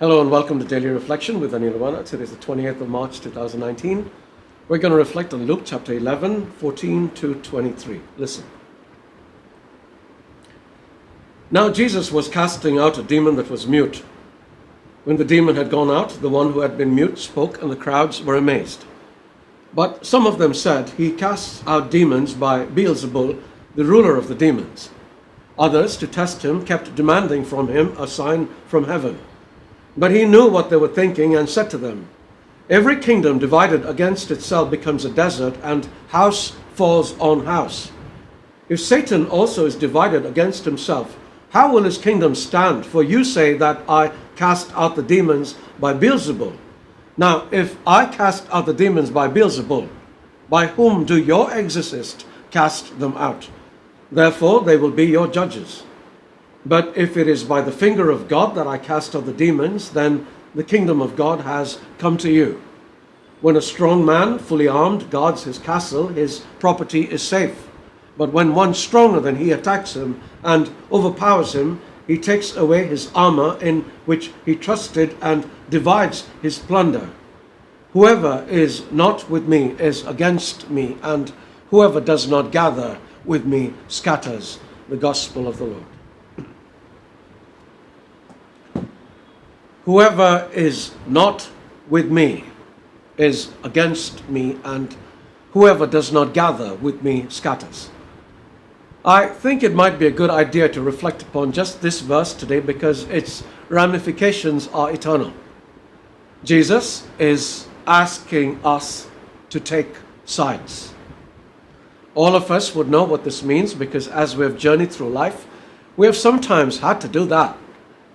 Hello and welcome to Daily Reflection with Aneel Aranha. Today is the 28th of March 2019. We're going to reflect on Luke chapter 11, 14 to 23. Listen. Now Jesus was casting out a demon that was mute. When the demon had gone out, the one who had been mute spoke, and the crowds were amazed. But some of them said, "He casts out demons by Beelzebul, the ruler of the demons." Others, to test him, kept demanding from him a sign from heaven. But he knew what they were thinking and said to them, "Every kingdom divided against itself becomes a desert, and house falls on house. If Satan also is divided against himself, how will his kingdom stand? For you say that I cast out the demons by Beelzebul. Now, if I cast out the demons by Beelzebul, by whom do your exorcists cast them out? Therefore they will be your judges. But if it is by the finger of God that I cast out the demons, then the kingdom of God has come to you. When a strong man, fully armed, guards his castle, his property is safe. But when one stronger than he attacks him and overpowers him, he takes away his armor in which he trusted and divides his plunder. Whoever is not with me is against me, and whoever does not gather with me scatters." The gospel of the Lord. Whoever is not with me is against me, and whoever does not gather with me scatters. I think it might be a good idea to reflect upon just this verse today because its ramifications are eternal. Jesus is asking us to take sides. All of us would know what this means because as we have journeyed through life, we have sometimes had to do that.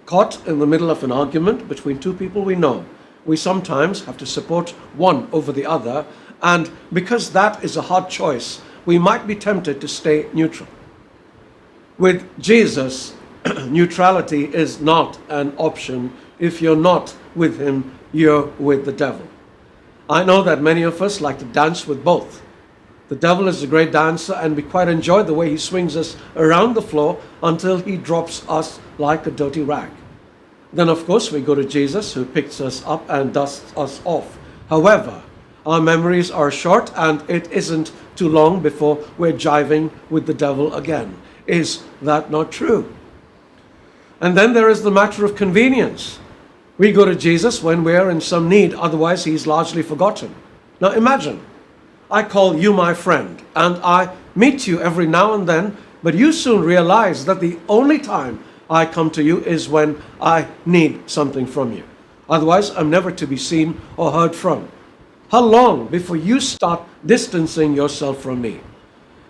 Caught in the middle of an argument between two people we know, we sometimes have to support one over the other, and because that is a hard choice, we might be tempted to stay neutral. With Jesus, neutrality is not an option. If you're not with him, you're with the devil. I know that many of us like to dance with both. The devil is a great dancer, and we quite enjoy the way he swings us around the floor until he drops us like a dirty rag. Then, of course, we go to Jesus, who picks us up and dusts us off. However, our memories are short, and it isn't too long before we're jiving with the devil again. Is that not true? And then there is the matter of convenience. We go to Jesus when we're in some need, otherwise he's largely forgotten. Now imagine, I call you my friend, and I meet you every now and then, but you soon realize that the only time I come to you is when I need something from you. Otherwise, I'm never to be seen or heard from. How long before you start distancing yourself from me?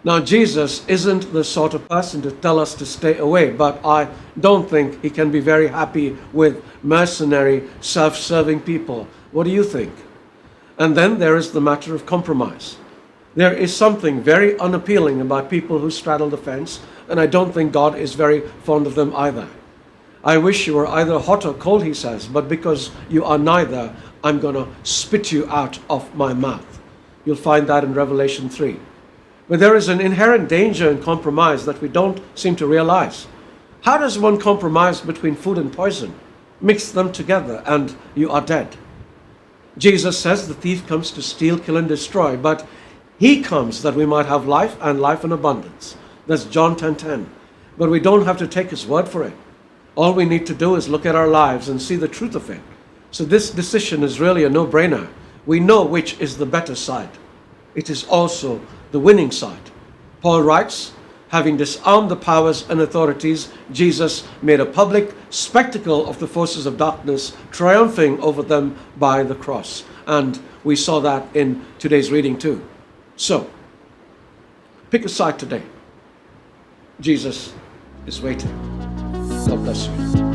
Now, Jesus isn't the sort of person to tell us to stay away, but I don't think he can be very happy with mercenary, self-serving people. What do you think? And then there is the matter of compromise. There is something very unappealing about people who straddle the fence, and I don't think God is very fond of them either. I wish you were either hot or cold, he says, but because you are neither, I'm going to spit you out of my mouth. You'll find that in Revelation 3. But there is an inherent danger in compromise that we don't seem to realize. How does one compromise between food and poison? Mix them together and you are dead. Jesus says the thief comes to steal, kill, and destroy, but he comes that we might have life and life in abundance. That's John 10:10. But we don't have to take his word for it. All we need to do is look at our lives and see the truth of it. So this decision is really a no-brainer. We know which is the better side. It is also the winning side. Paul writes, having disarmed the powers and authorities, Jesus made a public spectacle of the forces of darkness, triumphing over them by the cross. And we saw that in today's reading too. So, pick a side today. Jesus is waiting. God bless you.